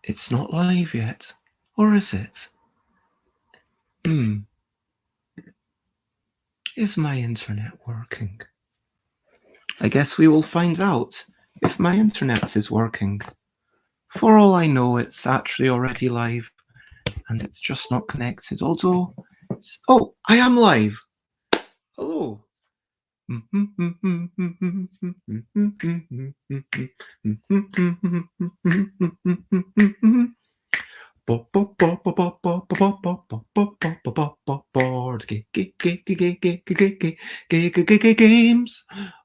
It's not live yet, or is it? Is my internet working? I guess we will find out if my internet is working. For all I know, it's actually already live, and it's just not connected, although... Oh, I am live! Hello!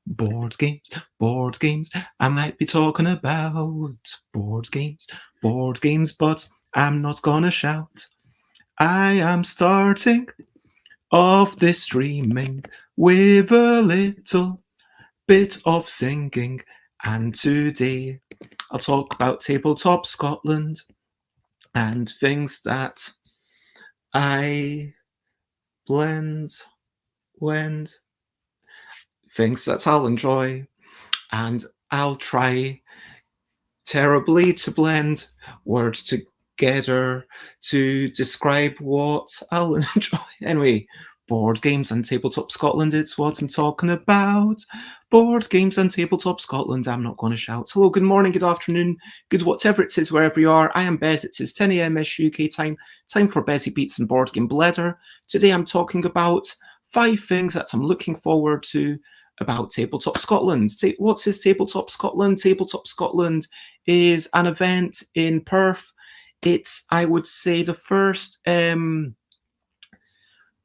Board games, board games. I might be talking about board games, but I'm not gonna shout. I am starting off this streaming with a little bit of singing, and today I'll talk about Tabletop Scotland and things that I wend, things that I'll enjoy, and I'll try terribly to blend words together to describe what I'll enjoy. Anyway, board games and Tabletop Scotland, it's what I'm talking about. Board games and Tabletop Scotland, I'm not going to shout. Hello, good morning, good afternoon, good whatever it is, wherever you are. I am Bez, it is 10 a.m. UK time for Bezzy Beats and Board Game Blether. Today I'm talking about 5 things that I'm looking forward to about Tabletop Scotland. What is Tabletop Scotland? Tabletop Scotland is an event in Perth. It's, I would say, the first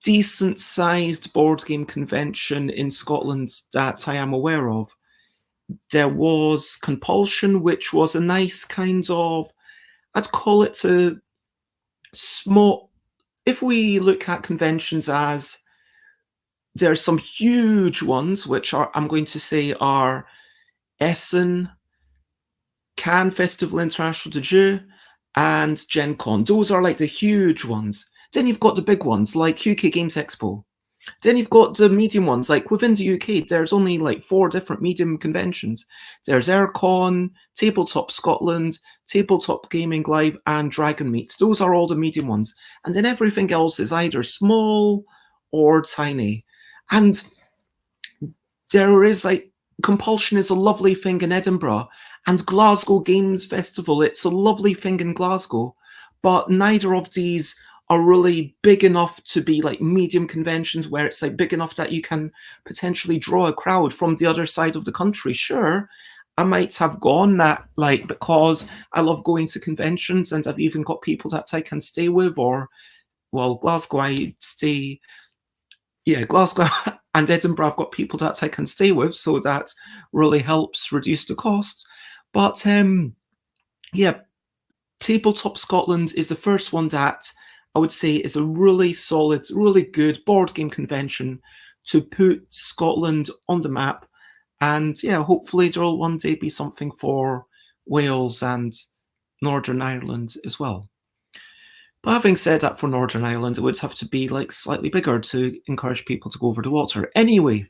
decent-sized board game convention in Scotland that I am aware of. There was Compulsion, which was a nice kind of, I'd call it a small... If we look at conventions as... There are some huge ones, which are, I'm going to say, are Essen, Cannes Festival International de Jeux, and Gen Con. Those are like the huge ones. Then you've got the big ones, like UK Games Expo. Then you've got the medium ones, like within the UK, there's only like 4 different medium conventions. There's Aircon, Tabletop Scotland, Tabletop Gaming Live, and Dragon Meet. Those are all the medium ones. And then everything else is either small or tiny. And there is like, Compulsion is a lovely thing in Edinburgh, and Glasgow Games Festival, it's a lovely thing in Glasgow, but neither of these are really big enough to be like medium conventions where it's like big enough that you can potentially draw a crowd from the other side of the country. Sure, I might have gone that, like, because I love going to conventions and I've even got people that I can stay with, or, well, Glasgow, I stay... Yeah, Glasgow and Edinburgh, I've got people that I can stay with, so that really helps reduce the costs. But yeah, Tabletop Scotland is the first one that I would say is a really solid, really good board game convention to put Scotland on the map. And yeah, hopefully there will one day be something for Wales and Northern Ireland as well. But having said that, for Northern Ireland, it would have to be like slightly bigger to encourage people to go over the water. Anyway,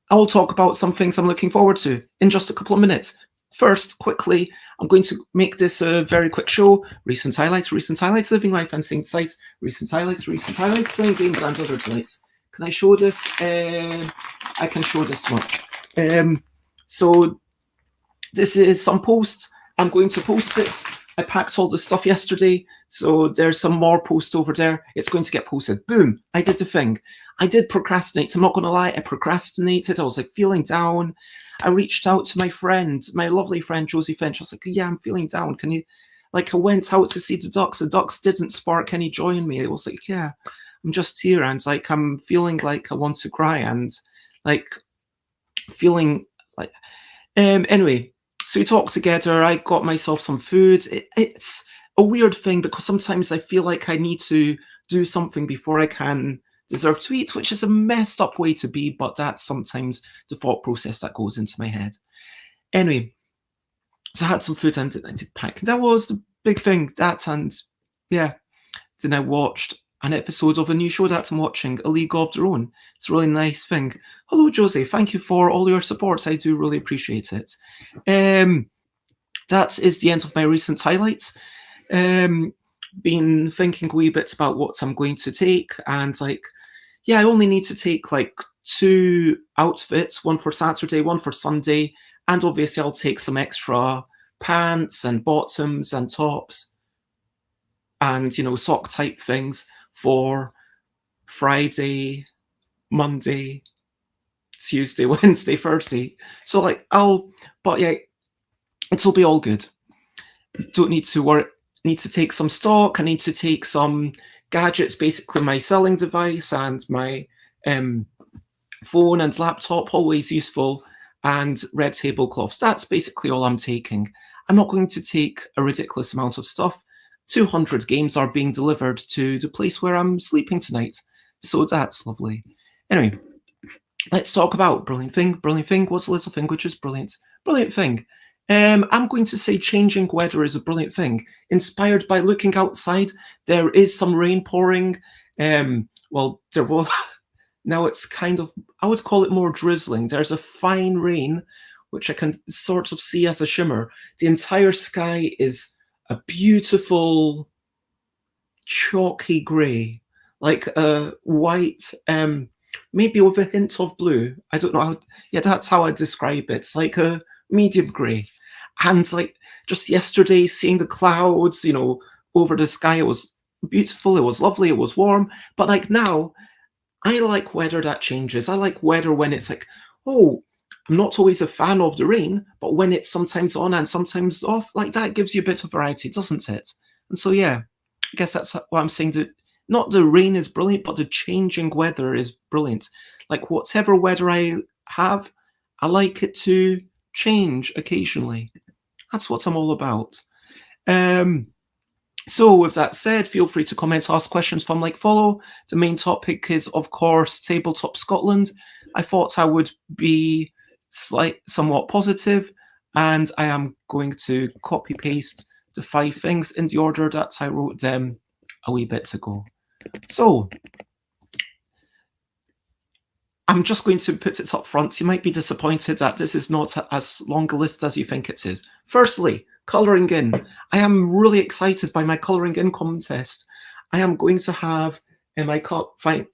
I will talk about some things I'm looking forward to in just a couple of minutes. First, quickly, I'm going to make this a very quick show. Recent highlights, living life and seeing sights. Recent highlights, playing games and other delights. Can I show this? I can show this much. So this is some posts. I'm going to post it. I packed all the stuff yesterday, so there's some more posts over there. It's going to get posted. Boom, I did the thing. I did procrastinate. I'm not going to lie, I procrastinated. I was like feeling down. I reached out to my friend, my lovely friend, Josie Finch. I was like, yeah, I'm feeling down. Can you... Like, I went out to see the ducks. The ducks didn't spark any joy in me. It was like, yeah, I'm just here. And like, I'm feeling like I want to cry and like feeling like... Anyway, so we talked together. I got myself some food. It's a weird thing because sometimes I feel like I need to do something before I can deserve to eat, which is a messed up way to be, but that's sometimes the thought process that goes into my head. Anyway, so I had some food and I did pack. That was the big thing. That, and yeah, then I watched an episode of a new show that I'm watching, A League of Their Own. It's a really nice thing. Hello, Josie. Thank you for all your support. I do really appreciate it. That is the end of my recent highlights. Been thinking a wee bit about what I'm going to take, and like, yeah, I only need to take like 2 outfits, one for Saturday, one for Sunday, and obviously I'll take some extra pants and bottoms and tops and, sock type things for Friday, Monday, Tuesday, Wednesday, Thursday. So like but yeah, it'll be all good. Don't need to worry. Need to take some stock. I need to take some gadgets, basically my selling device and my phone and laptop, always useful, and red tablecloths. That's basically all I'm taking. I'm not going to take a ridiculous amount of stuff. 200 games are being delivered to the place where I'm sleeping tonight, so that's lovely. Anyway, let's talk about brilliant thing. Brilliant thing. What's a little thing which is brilliant? Brilliant thing. I'm going to say changing weather is a brilliant thing. Inspired by looking outside, there is some rain pouring. Well, there was. Now it's kind of, I would call it more drizzling. There's a fine rain, which I can sort of see as a shimmer. The entire sky is a beautiful chalky grey, like a white, maybe with a hint of blue. I don't know how, yeah, that's how I describe it. It's like a medium grey. And like just yesterday, seeing the clouds, over the sky, it was beautiful, it was lovely, it was warm. But like now, I like weather that changes. I like weather when it's like, oh, I'm not always a fan of the rain, but when it's sometimes on and sometimes off, like that gives you a bit of variety, doesn't it? And so, yeah, I guess that's what I'm saying. That not the rain is brilliant, but the changing weather is brilliant. Like whatever weather I have, I like it to change occasionally. That's what I'm all about. So with that said, feel free to comment, ask questions, from like, follow. The main topic is, of course, Tabletop Scotland. I thought I would be somewhat positive, and I am going to copy paste the 5 things in the order that I wrote them a wee bit ago. So I'm just going to put it up front. You might be disappointed that this is not as long a list as you think it is. Firstly, colouring in. I am really excited by my colouring in contest. I am going to have, I can't find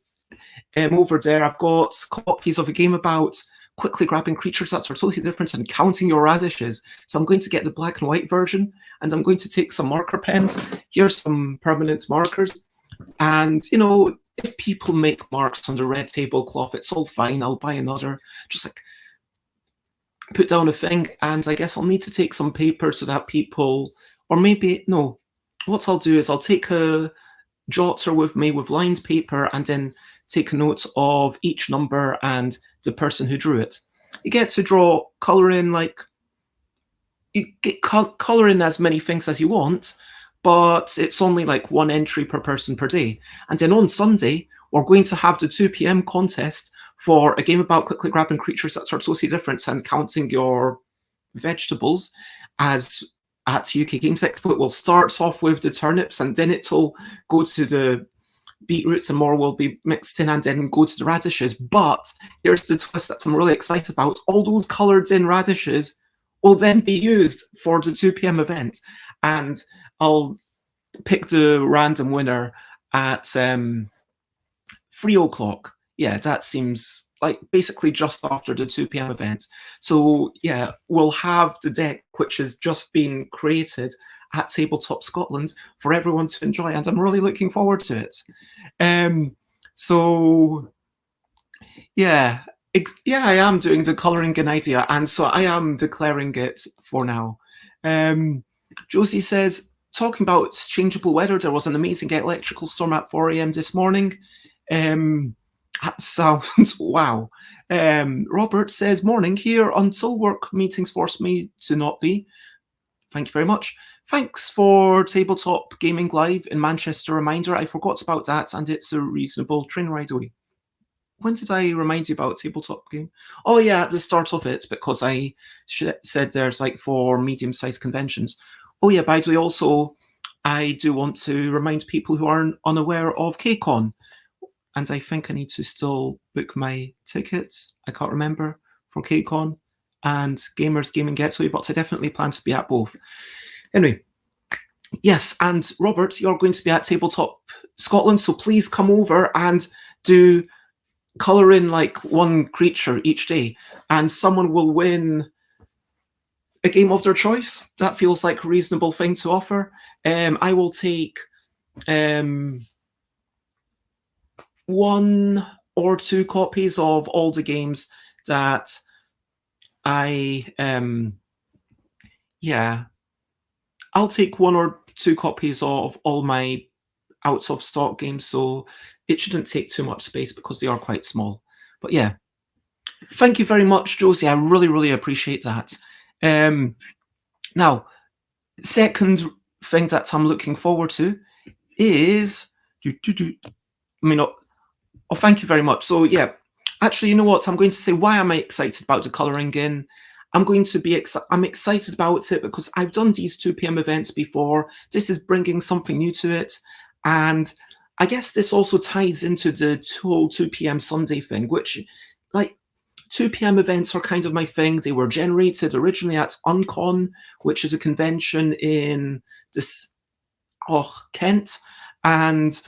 over there, I've got copies of a game about quickly grabbing creatures that are totally different and counting your radishes. So I'm going to get the black and white version, and I'm going to take some marker pens. Here's some permanent markers. And, if people make marks on the red tablecloth, it's all fine. I'll buy another. Just like put down a thing, and I guess I'll need to take some paper so that people, or maybe, no, what I'll do is I'll take a jotter with me with lined paper and then take a note of each number and the person who drew it. You get to draw, colour in, like, you get colour in as many things as you want, but it's only like 1 entry per person per day. And then on Sunday, we're going to have the 2 p.m. contest for a game about quickly grabbing creatures that are totally different and counting your vegetables, as at UK Games Expo. It will start off with the turnips, and then it'll go to the beetroots, and more will be mixed in, and then go to the radishes. But here's the twist that I'm really excited about. All those coloured in radishes will then be used for the 2 p.m. event. And I'll pick the random winner at 3 o'clock. Yeah, that seems like basically just after the 2 p.m. event. So yeah, we'll have the deck which has just been created at Tabletop Scotland for everyone to enjoy, and I'm really looking forward to it. So yeah, I am doing the colouring in idea, and so I am declaring it for now. Josie says, talking about changeable weather, there was an amazing electrical storm at 4 a.m. this morning. That sounds wow. Robert says, morning here until work meetings force me to not be. Thank you very much. Thanks for Tabletop Gaming Live in Manchester reminder. I forgot about that, and it's a reasonable train ride away. When did I remind you about Tabletop Game? Oh yeah, at the start of it, because I said there's like 4 medium-sized conventions. Oh yeah, by the way, also, I do want to remind people who are unaware of KCON, and I think I need to still book my tickets. I can't remember for KCON and Gamers Gaming Getaway, but I definitely plan to be at both. Anyway, yes, and Robert, you're going to be at Tabletop Scotland, so please come over and do colour in like one creature each day, and someone will win a game of their choice. That feels like a reasonable thing to offer. I will take 1 or 2 copies of all the games that I'll take 1 or 2 copies of all my out of stock games, so it shouldn't take too much space because they are quite small. But yeah, thank you very much, Josie. I really appreciate that. Now, second thing that I'm looking forward to is thank you very much. So yeah, actually, you know what? I'm going to say why am I excited about the colouring in. I'm excited about it because I've done these 2 p.m. events before. This is bringing something new to it, and I guess this also ties into the whole 2 p.m. Sunday thing, which, like, 2 p.m. events are kind of my thing. They were generated originally at Uncon, which is a convention in Kent, and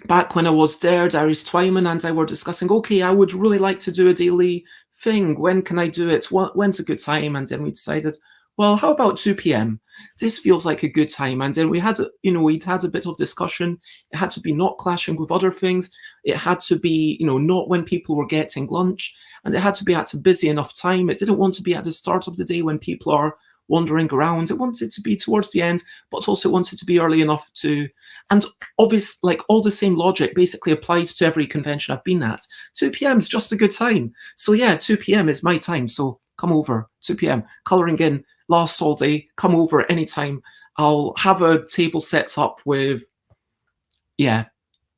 back when I was there, Darius Twyman and I were discussing, okay, I would really like to do a daily thing. When can I do it? When's a good time? And then we decided, well, how about 2 p.m.? This feels like a good time. And then we'd had a bit of discussion. It had to be not clashing with other things. It had to be, not when people were getting lunch. And it had to be at a busy enough time. It didn't want to be at the start of the day when people are wandering around. It wanted to be towards the end, but also wanted to be early enough to, and obviously, like, all the same logic basically applies to every convention I've been at. 2 p.m. is just a good time. So yeah, 2 p.m. is my time. So come over, 2 p.m. Colouring in lasts all day. Come over anytime. I'll have a table set up with,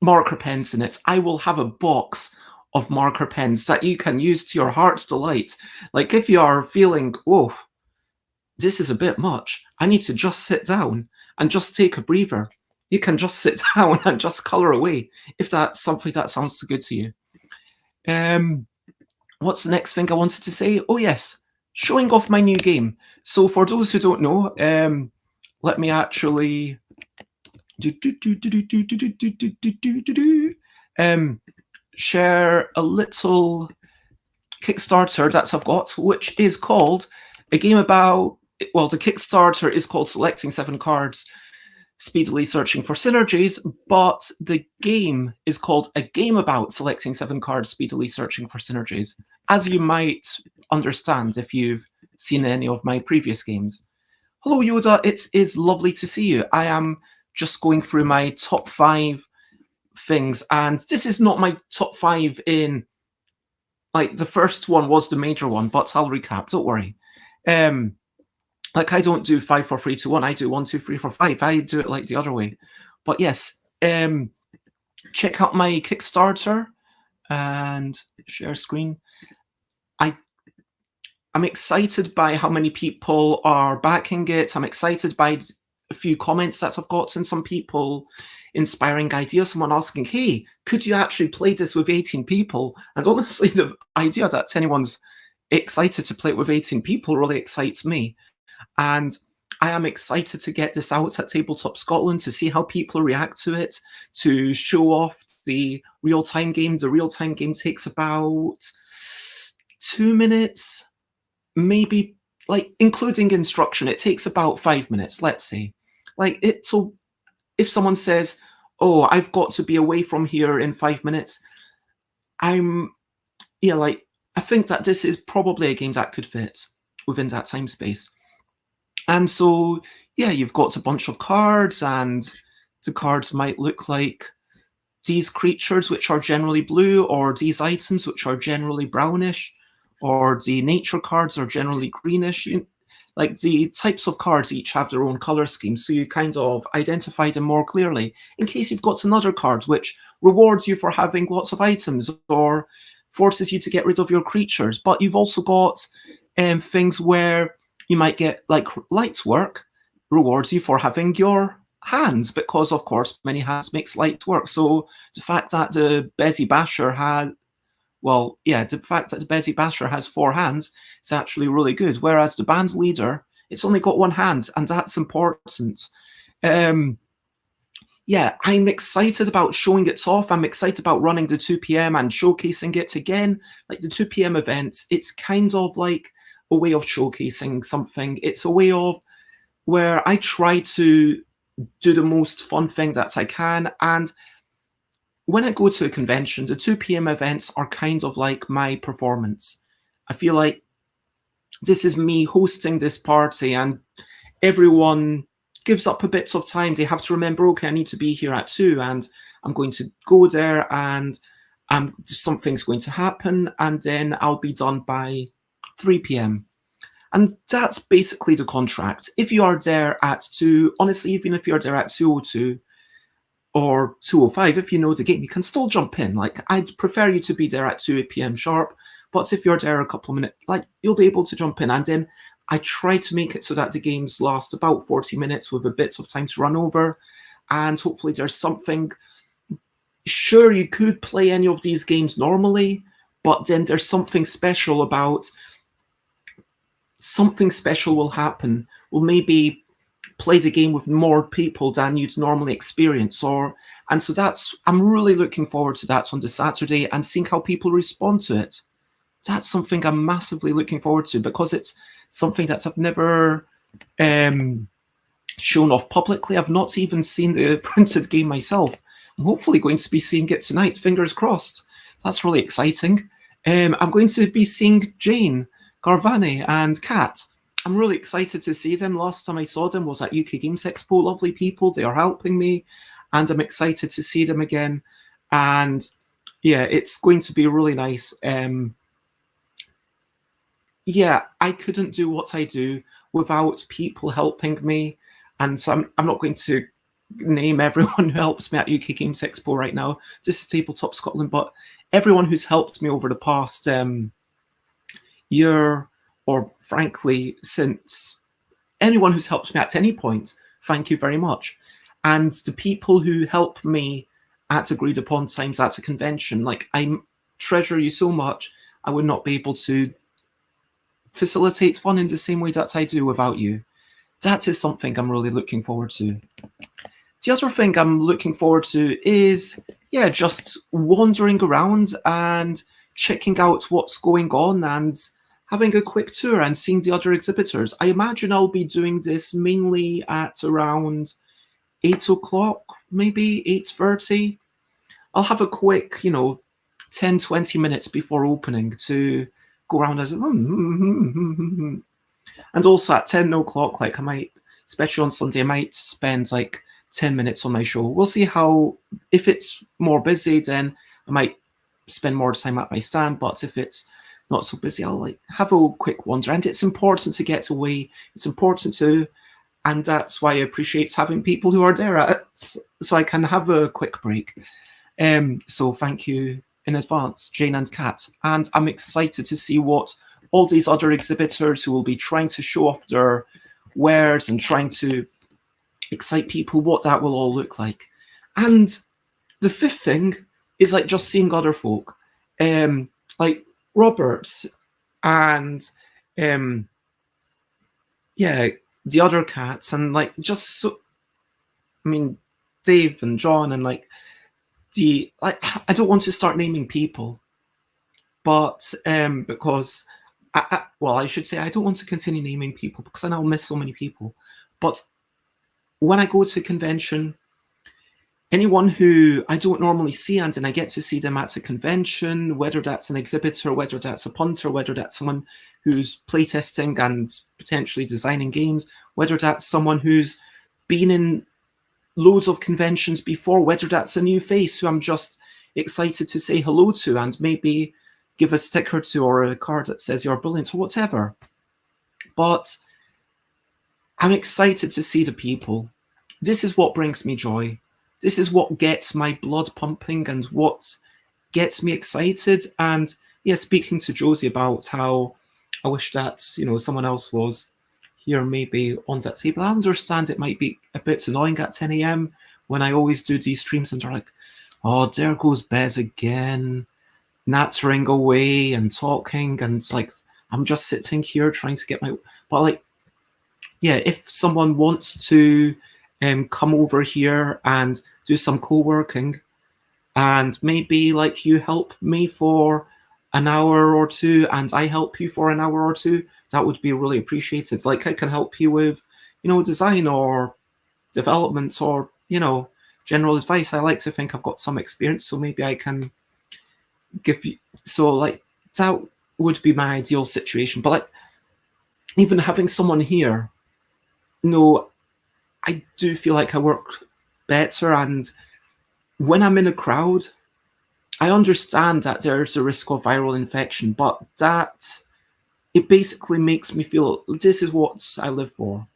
marker pens in it. I will have a box of marker pens that you can use to your heart's delight. Like, if you are feeling, whoa, this is a bit much, I need to just sit down and just take a breather, you can just sit down and just colour away, if that's something that sounds good to you. What's the next thing I wanted to say? Oh yes, showing off my new game. So for those who don't know, let me actually share a little Kickstarter that I've got, which is called a game about, well, the Kickstarter is called Selecting 7 Cards, Speedily Searching for Synergies, but the game is called A Game About Selecting 7 Cards, Speedily Searching for Synergies, as you might understand if you've seen any of my previous games. Hello, Yoda. It is lovely to see you. I am just going through my top 5 things, and this is not my top 5 in, like, the first one was the major one, but I'll recap, don't worry. Like, I don't do 5, 4, 3, 2, 1. I do 1, 2, 3, 4, 5. I do it like the other way. But yes, check out my Kickstarter and share screen. I'm excited by how many people are backing it. I'm excited by a few comments that I've gotten. Some people inspiring ideas. Someone asking, hey, could you actually play this with 18 people? And honestly, the idea that anyone's excited to play it with 18 people really excites me. And I am excited to get this out at Tabletop Scotland, to see how people react to it, to show off the real-time game. The real-time game takes about 2 minutes, maybe, like, including instruction, it takes about 5 minutes, let's say. Like, so if someone says, oh, I've got to be away from here in 5 minutes, I think that this is probably a game that could fit within that time space. And so, yeah, you've got a bunch of cards, and the cards might look like these creatures, which are generally blue, or these items, which are generally brownish, or the nature cards are generally greenish. Like, the types of cards each have their own color scheme, so you kind of identify them more clearly, in case you've got another card which rewards you for having lots of items, or forces you to get rid of your creatures. But you've also got things where you might get, like, light work rewards you for having your hands, because of course many hands makes light work. So the fact that the Bezzy Basher had, well, yeah, the fact that the Bezzy Basher has 4 hands is actually really good, whereas the band leader, it's only got 1 hand, and that's important. Yeah, I'm excited about showing it off. I'm excited about running the 2 p.m. and showcasing it again. Like the 2 p.m. events, it's kind of like a way of showcasing something. It's a way of where I try to do the most fun thing that I can. And when I go to a convention, the 2 p.m. events are kind of like my performance. I feel like this is me hosting this party, and everyone gives up a bit of time. They have to remember, okay, I need to be here at 2, and I'm going to go there, and something's going to happen, and then I'll be done by 3 p.m. And that's basically the contract. If you are there at 2, honestly, even if you're there at 2:02 or 2:05, if you know the game, you can still jump in. Like, I'd prefer you to be there at 2 p.m. sharp, but if you're there a couple of minutes, like, you'll be able to jump in. And then I try to make it so that the games last about 40 minutes with a bit of time to run over, and hopefully there's something. Sure, you could play any of these games normally, but then there's something special about, something special will happen. We'll maybe play the game with more people than you'd normally experience, and so I'm really looking forward to that on the Saturday and seeing how people respond to it. That's something I'm massively looking forward to, because it's something that I've never shown off publicly. I've not even seen the printed game myself. I'm hopefully going to be seeing it tonight, fingers crossed. That's really exciting. I'm going to be seeing Jane, Garvani, and Kat. I'm really excited to see them. Last time I saw them was at UK Games Expo. Lovely people, they are helping me, and I'm excited to see them again. And yeah, it's going to be really nice. Yeah, I couldn't do what I do without people helping me. And so I'm not going to name everyone who helps me at UK Games Expo right now. This is Tabletop Scotland, but everyone who's helped me over the past year, or frankly, since, anyone who's helped me at any point, thank you very much. And the people who help me at agreed upon times at a convention, like, I treasure you so much. I would not be able to facilitate fun in the same way that I do without you. That is something I'm really looking forward to. The other thing I'm looking forward to is, yeah, just wandering around and checking out what's going on and having a quick tour and seeing the other exhibitors. I imagine I'll be doing this mainly at around 8 o'clock, maybe 8:30. I'll have a quick, 10, 20 minutes before opening to go around as and also at 10 o'clock, like, I might, especially on Sunday, I might spend like 10 minutes on my show. We'll see how, if it's more busy, then I might spend more time at my stand, but if it's not so busy, I'll like have a quick wander. And it's important to get away. It's important to, and that's why I appreciate having people who are there so I can have a quick break. So thank you in advance, Jane and Kat. And I'm excited to see what all these other exhibitors who will be trying to show off their wares and trying to excite people, what that will all look like. And the fifth thing is like just seeing other folk, like Robert and yeah, the other cats, and like just so, I mean, Dave and John, and like I don't want to start naming people, but because I should say I don't want to continue naming people because then I'll miss so many people. But when I go to a convention, anyone who I don't normally see and then I get to see them at a convention, whether that's an exhibitor, whether that's a punter, whether that's someone who's playtesting and potentially designing games, whether that's someone who's been in loads of conventions before, whether that's a new face who I'm just excited to say hello to and maybe give a sticker to or a card that says you're brilliant or whatever. But I'm excited to see the people. This is what brings me joy. This is what gets my blood pumping and what gets me excited. And yeah, speaking to Josie about how I wish that, someone else was here maybe on that table. I understand it might be a bit annoying at 10 a.m. when I always do these streams and they're like, oh, there goes Bez again, nattering away and talking, and it's like, I'm just sitting here trying to get my, but like, yeah, if someone wants to come over here and do some co-working, and maybe like you help me for an hour or two and I help you for an hour or two, that would be really appreciated. Like I can help you with, design or development or, general advice. I like to think I've got some experience, so maybe I can give you, so like that would be my ideal situation. But like even having someone here, I do feel like I work better, and when I'm in a crowd, I understand that there's a risk of viral infection, but it basically makes me feel this is what I live for.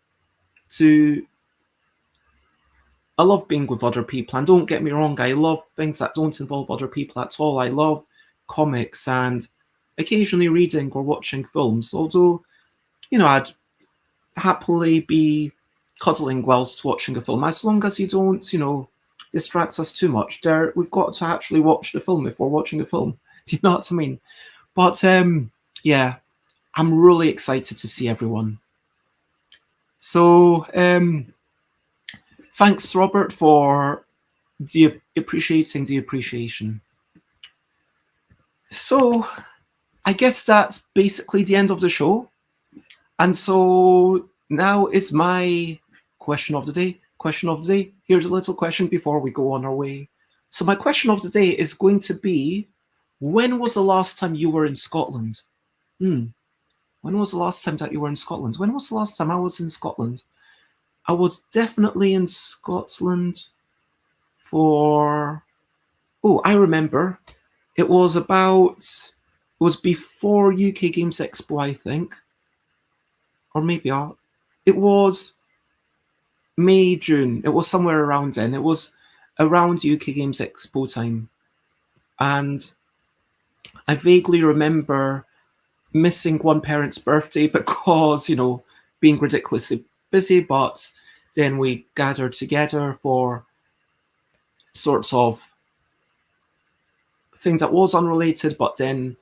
I love being with other people, and don't get me wrong, I love things that don't involve other people at all. I love comics and occasionally reading or watching films, although, I'd happily be cuddling whilst watching a film, as long as you don't, distract us too much. We've got to actually watch the film if we're watching a film. Do you know what I mean? But yeah, I'm really excited to see everyone. So thanks, Robert, for appreciating the appreciation. So I guess that's basically the end of the show. And so now is my question of the day. Here's a little question before we go on our way. So my question of the day is going to be, when was the last time you were in Scotland? When was the last time that you were in Scotland? When was the last time I was in Scotland? I was definitely in Scotland for... Oh, I remember. It was before UK Games Expo, I think. Or maybe it was May, June. It was somewhere around then. It was around UK Games Expo time. And I vaguely remember missing one parent's birthday because, being ridiculously busy, but then we gathered together for sorts of things that was unrelated, but then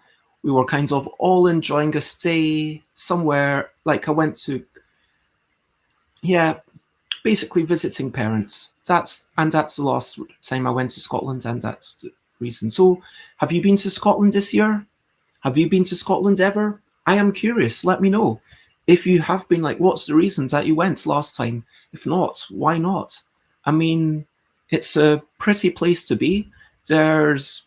we were kind of all enjoying a stay somewhere. Like I went to, basically visiting parents. That's the last time I went to Scotland, and that's the reason. So have you been to Scotland this year? Have you been to Scotland ever? I am curious. Let me know. If you have been, like, what's the reason that you went last time? If not, why not? I mean, it's a pretty place to be. There's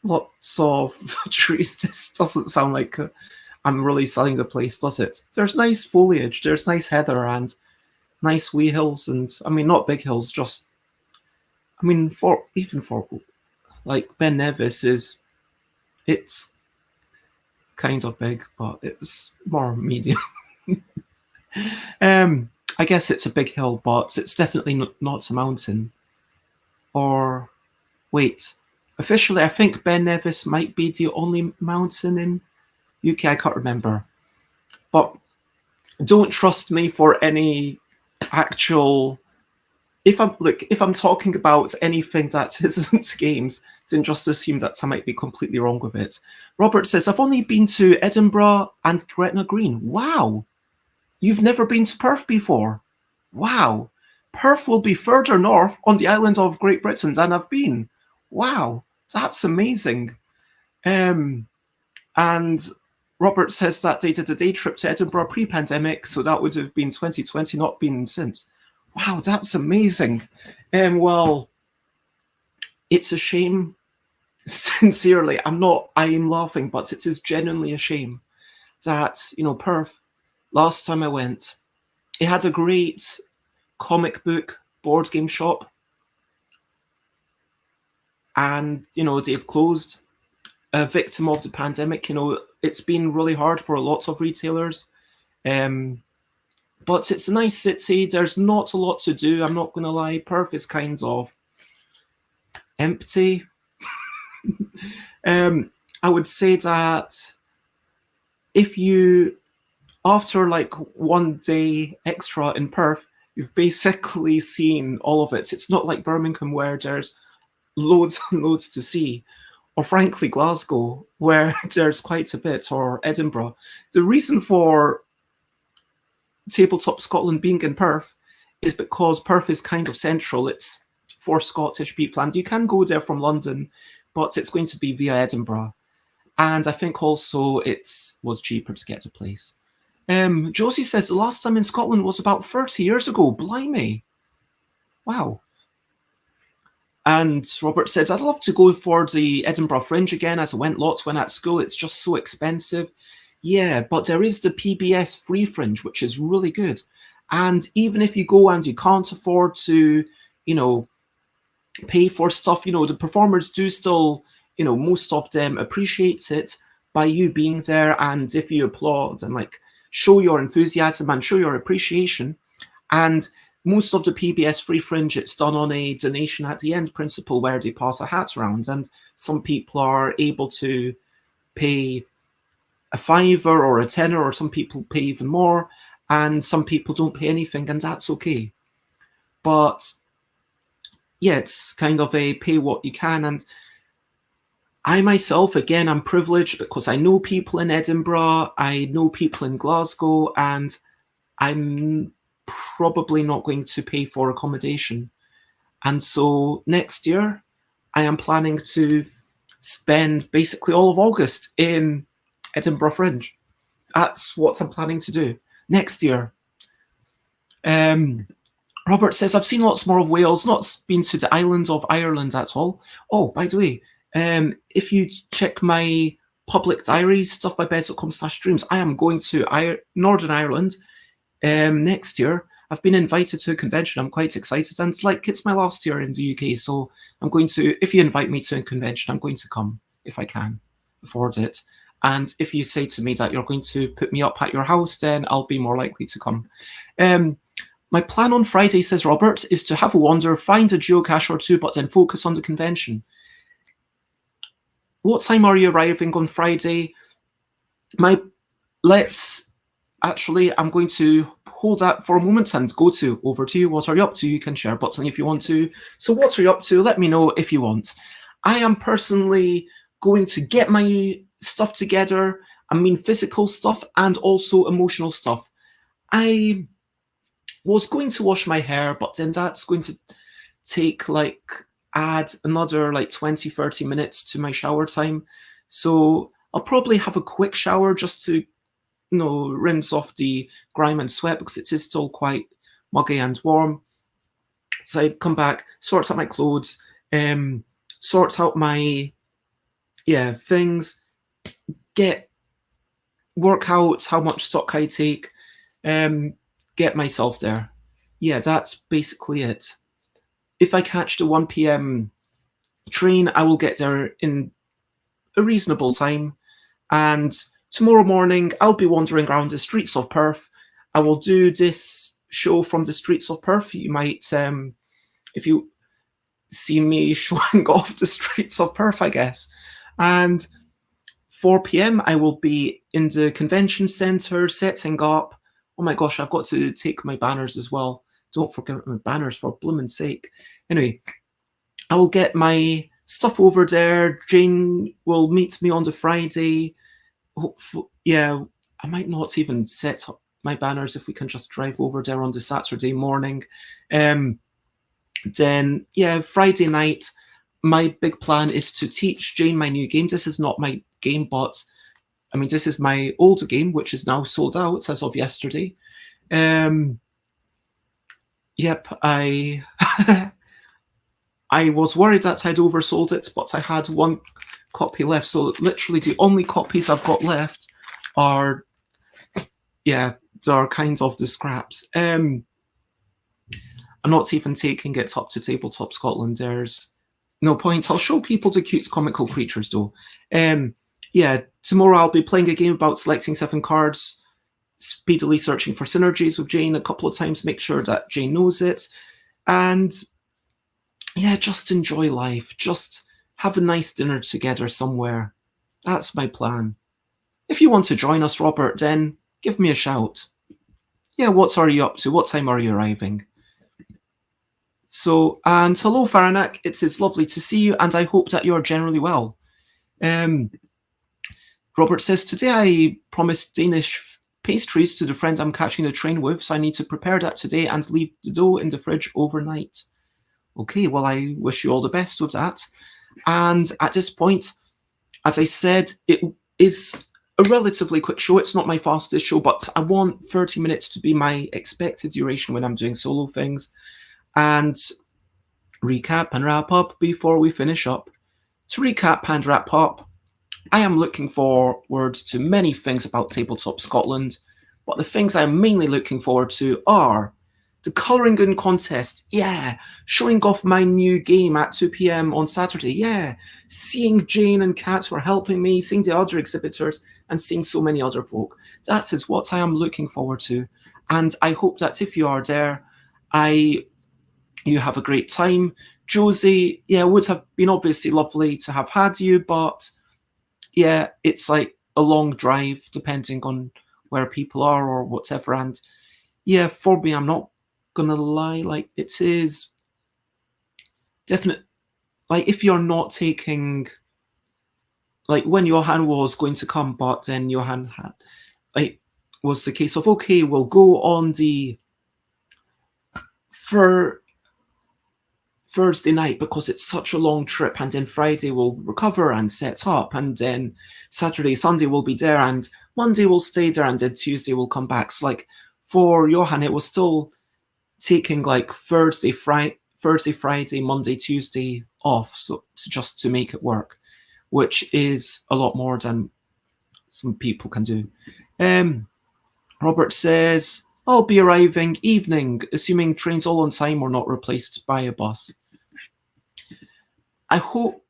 lots of trees. This doesn't sound like I'm really selling the place, does it? There's nice foliage. There's nice heather and nice wee hills, and I mean, not big hills, just, I mean, for like Ben Nevis it's kind of big, but it's more medium. I guess it's a big hill, but it's definitely not a mountain. Or wait, officially, I think Ben Nevis might be the only mountain in UK. I can't remember, but don't trust me for any actual. If I'm talking about anything that isn't games, then just assume that I might be completely wrong with it. Robert says, I've only been to Edinburgh and Gretna Green. Wow. You've never been to Perth before? Wow. Perth will be further north on the island of Great Britain than I've been. Wow. That's amazing. And Robert says that they did a day trip to Edinburgh pre-pandemic, so that would have been 2020, not been since. Wow, that's amazing. Well, it's a shame. Sincerely, I am laughing, but it is genuinely a shame that, Perth, last time I went, it had a great comic book board game shop. And, they've closed. A victim of the pandemic, it's been really hard for lots of retailers. But it's a nice city. There's not a lot to do. I'm not going to lie. Perth is kind of empty. I would say that if you after like one day extra in Perth, you've basically seen all of it. It's not like Birmingham where there's loads and loads to see, or frankly Glasgow where there's quite a bit, or Edinburgh. The reason for Tabletop Scotland being in Perth is because Perth is kind of central. It's for Scottish people, and you can go there from London, but it's going to be via Edinburgh. And I think also it was cheaper to get to place. Josie says the last time in Scotland was about 30 years ago. Blimey. Wow. And Robert said, I'd love to go for the Edinburgh Fringe again, as I went lots when at school. It's just so expensive. Yeah, but there is the PBS Free Fringe, which is really good. And even if you go and you can't afford to, pay for stuff, the performers do still, most of them appreciate it by you being there. And if you applaud and like show your enthusiasm and show your appreciation, and most of the PBS Free Fringe, it's done on a donation at the end principle where they pass a hat around, and some people are able to pay a fiver or a tenner, or some people pay even more, and some people don't pay anything, and that's okay. But yeah, it's kind of a pay what you can. And I myself, again, I'm privileged because I know people in Edinburgh, I know people in Glasgow, and I'm probably not going to pay for accommodation. And so next year, I am planning to spend basically all of August in Edinburgh Fringe. That's what I'm planning to do next year. Robert says, I've seen lots more of Wales, not been to the island of Ireland at all. Oh, by the way, if you check my public diary, stuffbybeds.com/streams, I am going to Northern Ireland next year. I've been invited to a convention. I'm quite excited, and it's my last year in the UK, so I'm going to, if you invite me to a convention, I'm going to come if I can afford it. And if you say to me that you're going to put me up at your house, then I'll be more likely to come. My plan on Friday, says Robert, is to have a wander, find a geocache or two, but then focus on the convention. What time are you arriving on Friday? I'm going to hold that for a moment and go over to you. What are you up to? You can share button if you want to. So what are you up to? Let me know if you want. I am personally going to get my stuff together. I mean, physical stuff and also emotional stuff. I was going to wash my hair, but then that's going to take add another 20-30 minutes to my shower time. So I'll probably have a quick shower just to rinse off the grime and sweat, because it is still quite muggy and warm. So I'd come back, sort out my clothes, sort out my things, work out how much stock I take, get myself there. Yeah, that's basically it. If I catch the 1 p.m. train, I will get there in a reasonable time. And tomorrow morning, I'll be wandering around the streets of Perth. I will do this show from the streets of Perth. You might, if you see me showing off the streets of Perth, I guess. And 4 p.m, I will be in the convention centre setting up. Oh my gosh, I've got to take my banners as well. Don't forget my banners, for blooming sake. Anyway, I will get my stuff over there. Jane will meet me on the Friday. Yeah, I might not even set up my banners if we can just drive over there on the Saturday morning. Then, yeah, Friday night, my big plan is to teach Jane my new game. This is not my game, but I mean, this is my older game, which is now sold out as of yesterday. Yep, I was worried that I'd oversold it, but I had one copy left. So literally the only copies I've got left are, they're kind of the scraps. I'm not even taking it up to Tabletop Scotland. There's no point. I'll show people the cute comical creatures though. Yeah, tomorrow I'll be playing a game about selecting 7 cards, speedily searching for synergies with Jane a couple of times, make sure that Jane knows it. And yeah, just enjoy life. Just have a nice dinner together somewhere. That's my plan. If you want to join us, Robert, then give me a shout. Yeah, what are you up to? What time are you arriving? So, and hello, Faranak. It's lovely to see you, and I hope that you're generally well. Robert says, today I promised Danish pastries to the friend I'm catching the train with, so I need to prepare that today and leave the dough in the fridge overnight. Okay, well, I wish you all the best with that. And at this point, as I said, it is a relatively quick show. It's not my fastest show, but I want 30 minutes to be my expected duration when I'm doing solo things. And recap and wrap up before we finish up. To recap and wrap up, I am looking forward to many things about Tabletop Scotland, but the things I'm mainly looking forward to are the colouring gun contest, yeah, showing off my new game at 2 p.m. on Saturday, yeah, seeing Jane and Kat who are helping me, seeing the other exhibitors, and seeing so many other folk. That is what I am looking forward to, and I hope that if you are there, you have a great time. Josie, yeah, would have been obviously lovely to have had you, but yeah, it's like a long drive depending on where people are or whatever. And yeah, for me, I'm not gonna lie, like it is definite. Like if you're not taking, like when Johan was going to come, but then Johan had, like, was the case of, okay, we'll go on the for Thursday night because it's such a long trip, and then Friday we'll recover and set up, and then Saturday, Sunday we'll be there, and Monday we'll stay there, and then Tuesday we'll come back. So like for Johan, it was still taking like Thursday, Friday, Monday, Tuesday off, so just to make it work, which is a lot more than some people can do. Robert says, I'll be arriving evening, assuming trains all on time or not replaced by a bus. I hope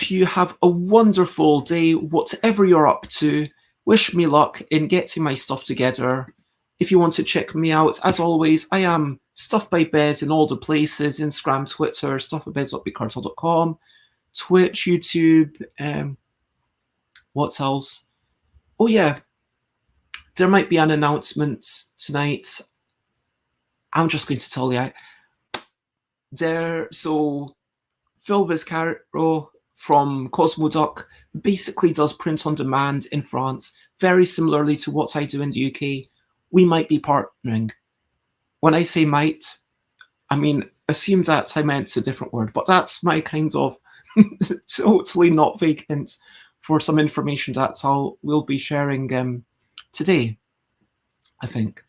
you have a wonderful day, whatever you're up to. Wish me luck in getting my stuff together. If you want to check me out, as always, I am Stuff by Bez in all the places, Instagram, Twitter, stuffbybez.bigcartel.com, Twitch, YouTube, what else? Oh yeah, there might be an announcement tonight. I'm just going to tell you. So Phil Vizcarro from Cosmoduck basically does print on demand in France, very similarly to what I do in the UK. We might be partnering. When I say might, I mean, assume that I meant a different word, but that's my kind of totally not vague hint for some information that we'll be sharing today, I think.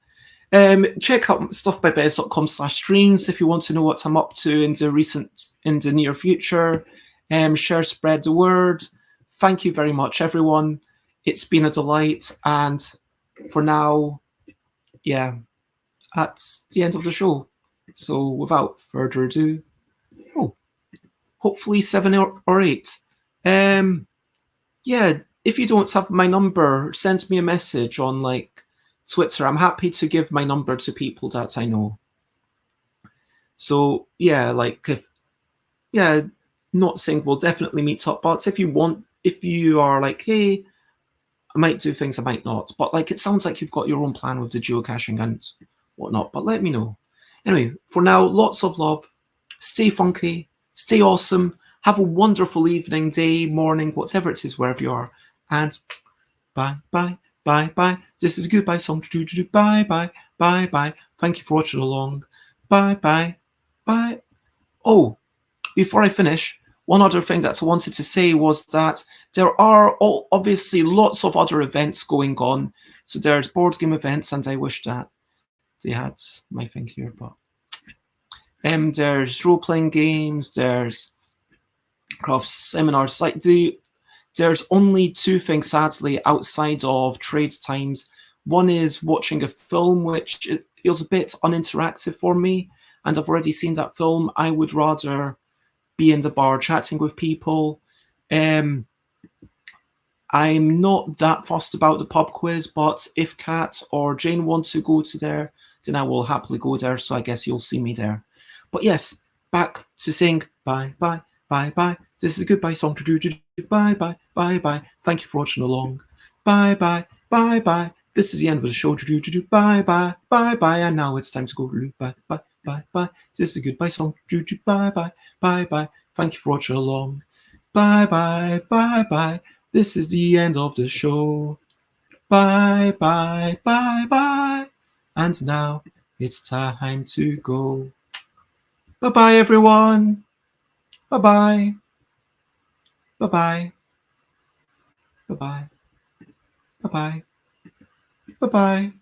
Check out stuffbybez.com/streams if you want to know what I'm up to in the near future. Share, spread the word. Thank you very much, everyone. It's been a delight, and for now, yeah, that's the end of the show. So without further ado, hopefully 7 or 8. Yeah, if you don't have my number, send me a message on like Twitter. I'm happy to give my number to people that I know. So yeah, like not saying we'll definitely meet up, but if you are like, hey, I might do things, I might not. But like, it sounds like you've got your own plan with the geocaching and whatnot, but let me know. Anyway, for now, lots of love. Stay funky, stay awesome. Have a wonderful evening, day, morning, whatever it is, wherever you are. And bye, bye, bye, bye. This is a goodbye song to do. Bye, bye, bye, bye. Thank you for watching along. Bye, bye, bye. Oh, before I finish, one other thing that I wanted to say was that there are obviously lots of other events going on. So there's board game events, and I wish that they had my thing here, but there's role-playing games, there's craft seminars. Like there's only two things, sadly, outside of trade times. One is watching a film, which it feels a bit uninteractive for me, and I've already seen that film. I would rather be in the bar chatting with people. I'm not that fussed about the pub quiz, but if Kat or Jane want to go to there, then I will happily go there, so I guess you'll see me there. But yes, back to saying bye, bye, bye, bye. This is a goodbye song to do. Bye, bye, bye, bye. Thank you for watching along. Bye, bye, bye, bye, This is the end of the show. Bye bye, bye bye. And now it's time to go. Bye bye, bye bye. This is a goodbye song. Bye bye, bye bye. Thank you for watching along. Bye bye, bye bye. This is the end of the show. Bye bye, bye bye. And now it's time to go. Bye bye, everyone. Bye bye. Bye bye. Bye bye. Bye bye. Bye bye.